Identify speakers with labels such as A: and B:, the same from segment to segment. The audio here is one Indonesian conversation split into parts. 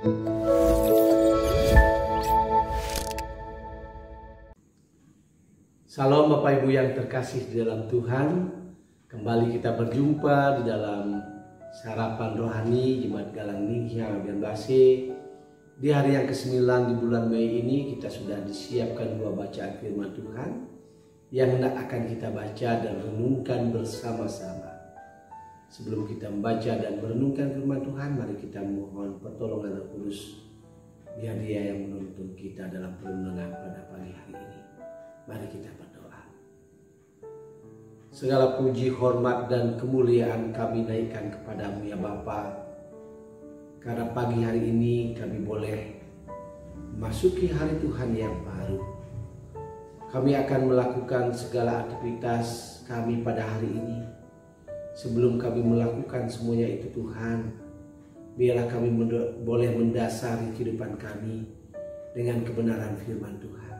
A: Salam Bapak Ibu yang terkasih di dalam Tuhan. Kembali kita berjumpa di dalam sarapan rohani Jemaat Galang Ningxia Abian Base. Di hari yang ke-9 di bulan Mei ini kita sudah disiapkan dua bacaan firman Tuhan yang hendak akan kita baca dan renungkan bersama-sama. Sebelum kita membaca dan merenungkan firman Tuhan, mari kita mohon pertolongan Roh Kudus, biar Dia yang menuntun kita dalam perenungan pada pagi hari ini. Mari kita berdoa. Segala puji, hormat, dan kemuliaan kami naikkan kepadamu ya Bapa. Karena pagi hari ini kami boleh memasuki hari Tuhan yang baru. Kami akan melakukan segala aktivitas kami pada hari ini. Sebelum kami melakukan semuanya itu Tuhan, biarlah kami boleh mendasari kehidupan kami dengan kebenaran firman Tuhan.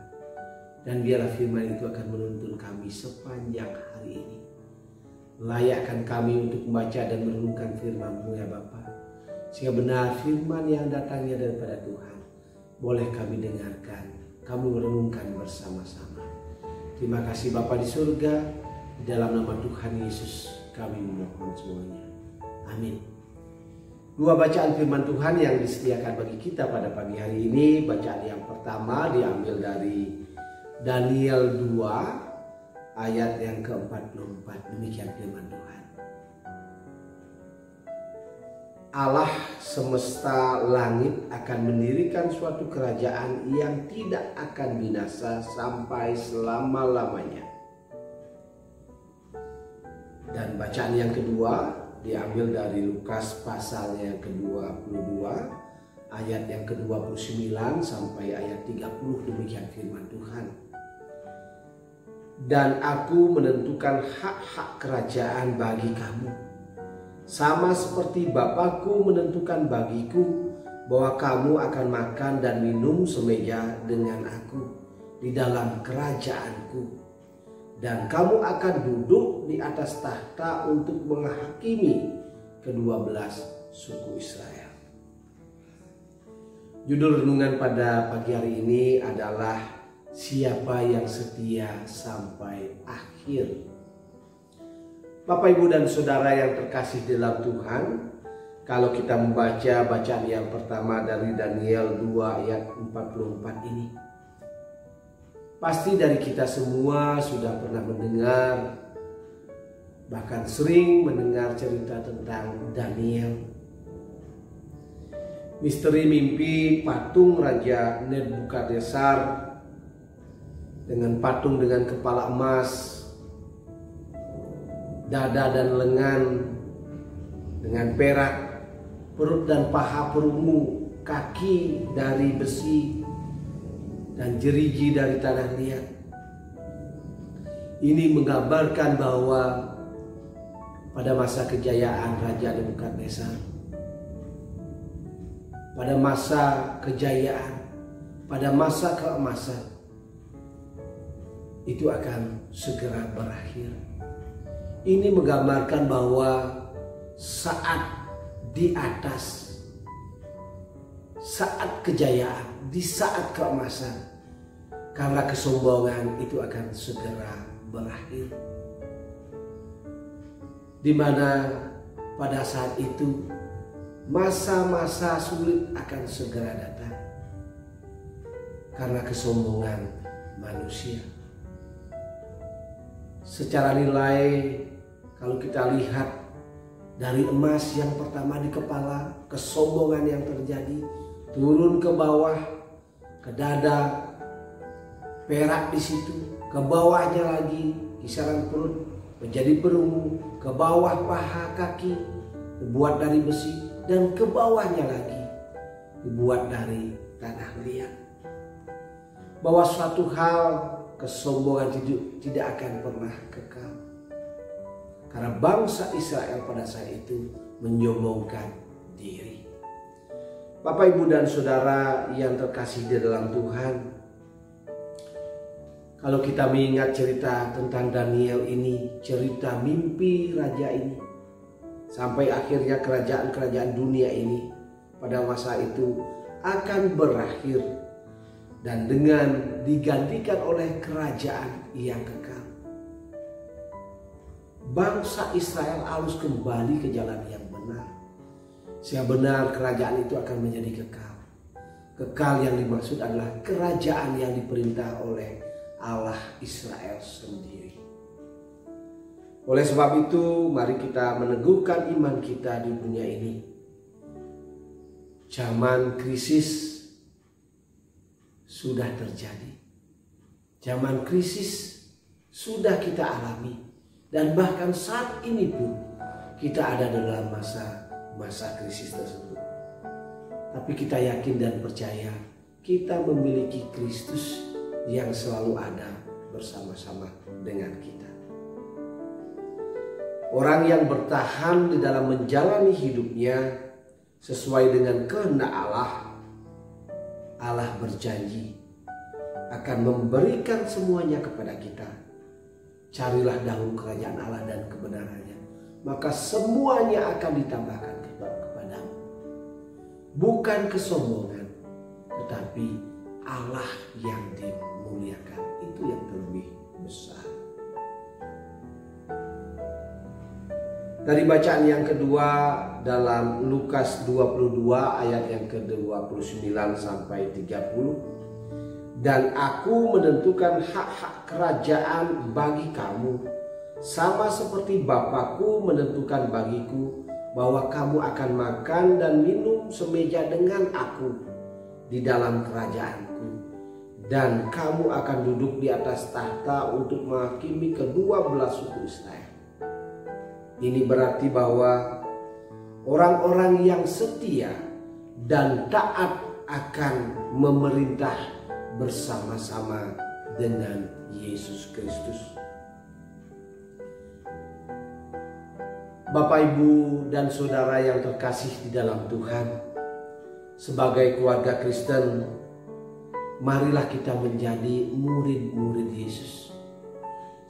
A: Dan biarlah firman itu akan menuntun kami sepanjang hari ini. Layakkan kami untuk membaca dan merenungkan firman-Mu ya Bapa. Sehingga benar firman yang datangnya daripada Tuhan boleh kami dengarkan, kami merenungkan bersama-sama. Terima kasih Bapa di surga. Di dalam nama Tuhan Yesus kami memohon semuanya. Amin. Dua bacaan firman Tuhan yang disediakan bagi kita pada pagi hari ini. Bacaan yang pertama diambil dari Daniel 2 ayat yang ke-44. Demikian firman Tuhan. Allah semesta langit akan mendirikan suatu kerajaan yang tidak akan binasa sampai selama-lamanya. Dan bacaan yang kedua diambil dari Lukas pasal yang ke-22 ayat yang ke-29 sampai ayat 30. Demikian firman Tuhan. Dan aku menentukan hak-hak kerajaan bagi kamu, sama seperti Bapakku menentukan bagiku bahwa kamu akan makan dan minum semeja dengan aku di dalam kerajaanku. Dan kamu akan duduk di atas tahta untuk menghakimi ke-12 suku Israel. Judul renungan pada pagi hari ini adalah siapa yang setia sampai akhir. Bapak, Ibu, dan Saudara yang terkasih dalam Tuhan, kalau kita membaca bacaan yang pertama dari Daniel 2 ayat 44 ini, pasti dari kita semua sudah pernah mendengar, bahkan sering mendengar cerita tentang Daniel. Misteri mimpi patung Raja Nebukadnezar dengan patung dengan kepala emas, dada dan lengan dengan perak, perut dan paha perunggu, kaki dari besi, dan jeriji dari tanah liat. Ini menggambarkan bahwa pada masa kejayaan Raja Nebukadnezar, pada masa kejayaan, pada masa keemasan, itu akan segera berakhir. Ini menggambarkan bahwa saat di atas, saat kejayaan, di saat keemasan, karena kesombongan itu akan segera berakhir. Di mana pada saat itu masa-masa sulit akan segera datang karena kesombongan manusia. Secara nilai, kalau kita lihat dari emas yang pertama di kepala, kesombongan yang terjadi, turun ke bawah, ke dada, perak di situ, ke bawahnya lagi, kisaran perut menjadi perunggu, ke bawah paha kaki dibuat dari besi, dan ke bawahnya lagi dibuat dari tanah liat. Bahwa suatu hal, kesombongan tidak akan pernah kekal. Karena bangsa Israel pada saat itu menyombongkan diri. Bapak, Ibu, dan Saudara yang terkasih di dalam Tuhan, kalau kita mengingat cerita tentang Daniel ini, cerita mimpi raja ini, sampai akhirnya kerajaan-kerajaan dunia ini pada masa itu akan berakhir dan dengan digantikan oleh kerajaan yang kekal. Bangsa Israel harus kembali ke jalan yang benar. Yang benar kerajaan itu akan menjadi kekal. Kekal yang dimaksud adalah kerajaan yang diperintah oleh Allah Israel sendiri. Oleh sebab itu, mari kita meneguhkan iman kita di dunia ini. Zaman krisis sudah terjadi. Zaman krisis sudah kita alami. Dan bahkan saat ini pun kita ada dalam masa krisis tersebut. Tapi kita yakin dan percaya kita memiliki Kristus yang selalu ada bersama-sama dengan kita. Orang yang bertahan di dalam menjalani hidupnya sesuai dengan kehendak Allah, Allah berjanji akan memberikan semuanya kepada kita. Carilah dahulu kerajaan Allah dan kebenarannya, maka semuanya akan ditambahkan kepadamu. Bukan kesombongan, tetapi Allah yang dimuliakan. Itu yang terlebih besar. Dari bacaan yang kedua dalam Lukas 22 ayat yang ke-29 sampai 30. Dan aku menentukan hak-hak kerajaan bagi kamu, sama seperti Bapakku menentukan bagiku bahwa kamu akan makan dan minum semeja dengan aku di dalam kerajaanku. Dan kamu akan duduk di atas tahta untuk menghakimi ke-12 suku Israel. Ini berarti bahwa orang-orang yang setia dan taat akan memerintah bersama-sama dengan Yesus Kristus. Bapak, Ibu, dan Saudara yang terkasih di dalam Tuhan, sebagai keluarga Kristen, marilah kita menjadi murid-murid Yesus.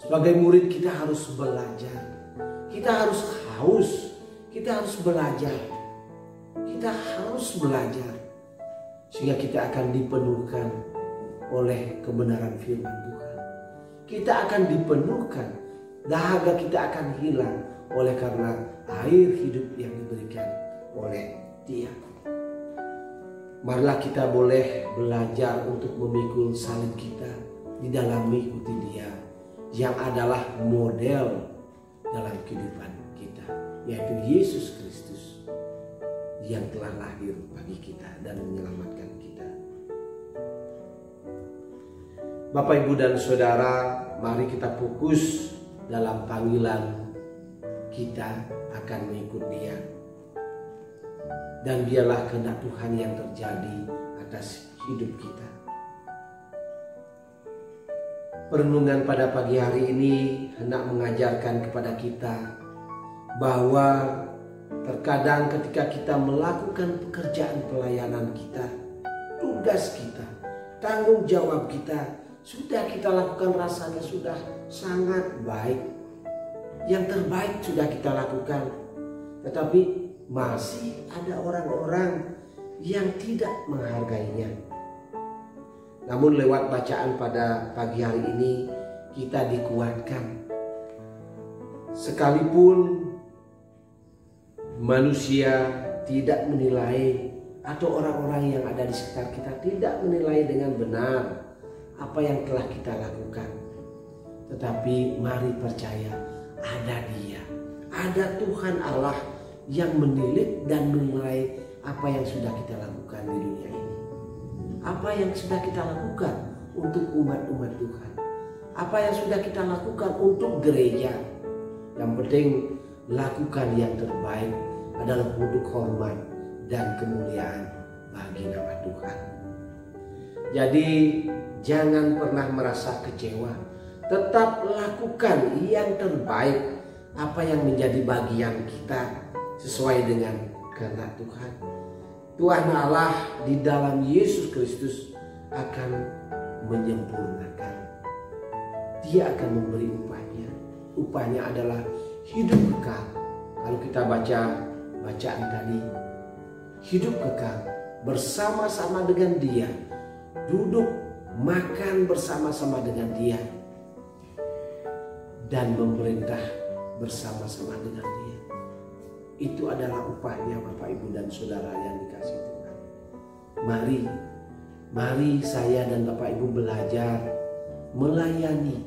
A: Sebagai murid kita harus belajar, kita harus haus, kita harus belajar, kita harus belajar sehingga kita akan dipenuhkan oleh kebenaran firman Tuhan. Kita akan dipenuhkan, dahaga kita akan hilang oleh karena air hidup yang diberikan oleh Dia. Marilah kita boleh belajar untuk memikul salib kita di dalam mengikuti Dia yang adalah model dalam kehidupan kita, yaitu Yesus Kristus yang telah lahir bagi kita dan menyelamatkan kita. Bapak, Ibu, dan Saudara, mari kita fokus dalam panggilan kita akan mengikut Dia. Dan biarlah kehendak Tuhan yang terjadi atas hidup kita. Perenungan pada pagi hari ini hendak mengajarkan kepada kita bahwa terkadang ketika kita melakukan pekerjaan pelayanan kita, tugas kita, tanggung jawab kita, sudah kita lakukan rasanya sudah sangat baik. Yang terbaik sudah kita lakukan. Tetapi masih ada orang-orang yang tidak menghargainya. Namun lewat bacaan pada pagi hari ini kita dikuatkan. Sekalipun manusia tidak menilai atau orang-orang yang ada di sekitar kita tidak menilai dengan benar apa yang telah kita lakukan, tetapi mari percaya ada Dia, ada Tuhan Allah yang menilik dan menilai apa yang sudah kita lakukan di dunia ini, apa yang sudah kita lakukan untuk umat-umat Tuhan, apa yang sudah kita lakukan untuk gereja. Yang penting lakukan yang terbaik adalah untuk hormat dan kemuliaan bagi nama Tuhan. Jadi jangan pernah merasa kecewa. Tetap lakukan yang terbaik, apa yang menjadi bagian kita sesuai dengan kehendak Tuhan. Tuhan Allah di dalam Yesus Kristus akan menyempurnakan. Dia akan memberi upahnya. Upahnya adalah hidup kekal. Kalau kita baca bacaan tadi, hidup kekal bersama-sama dengan Dia, duduk makan bersama-sama dengan Dia, dan memerintah bersama-sama dengan Dia. Itu adalah upahnya Bapak, Ibu, dan Saudara yang dikasihi Tuhan. Mari saya dan Bapak Ibu belajar melayani,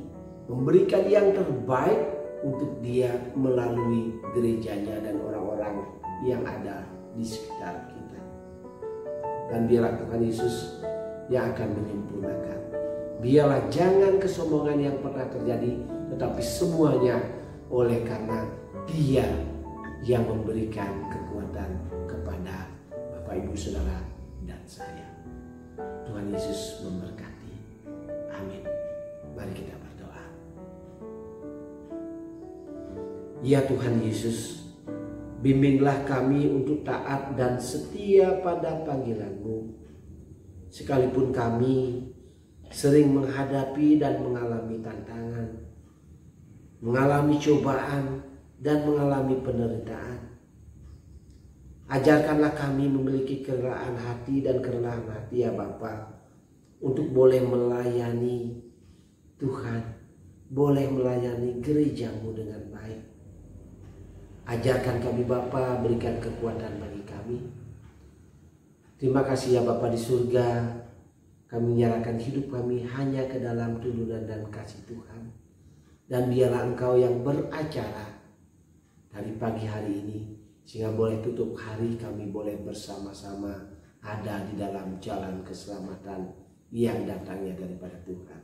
A: memberikan yang terbaik untuk Dia melalui gerejanya dan orang-orang yang ada di sekitar kita. Dan biarlah Tuhan Yesus yang akan menyempurnakan. Biarlah jangan kesombongan yang pernah terjadi, tetapi semuanya oleh karena Dia yang memberikan kekuatan kepada Bapak, Ibu, Saudara, dan saya. Tuhan Yesus memberkati. Amin. Mari kita berdoa. Ya Tuhan Yesus, bimbinglah kami untuk taat dan setia pada panggilan-Mu. Sekalipun kami sering menghadapi dan mengalami tantangan, mengalami cobaan, dan mengalami penderitaan. Ajarkanlah kami memiliki kerelaan hati dan kerelaan hati ya Bapa, untuk boleh melayani Tuhan, boleh melayani gereja-Mu dengan baik. Ajarkan kami Bapa, berikan kekuatan bagi kami. Terima kasih ya Bapa di surga, kami menyerahkan hidup kami hanya ke dalam tuntunan dan kasih Tuhan. Dan biarlah Engkau yang beracara dari pagi hari ini, sehingga boleh tutup hari kami boleh bersama-sama ada di dalam jalan keselamatan yang datangnya daripada Tuhan.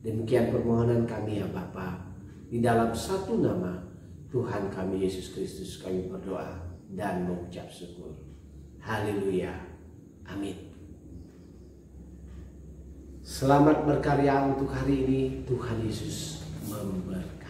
A: Demikian permohonan kami ya Bapa, di dalam satu nama Tuhan kami Yesus Kristus kami berdoa dan mengucap syukur. Haleluya. Amin. Selamat berkarya untuk hari ini. Tuhan Yesus memberkati.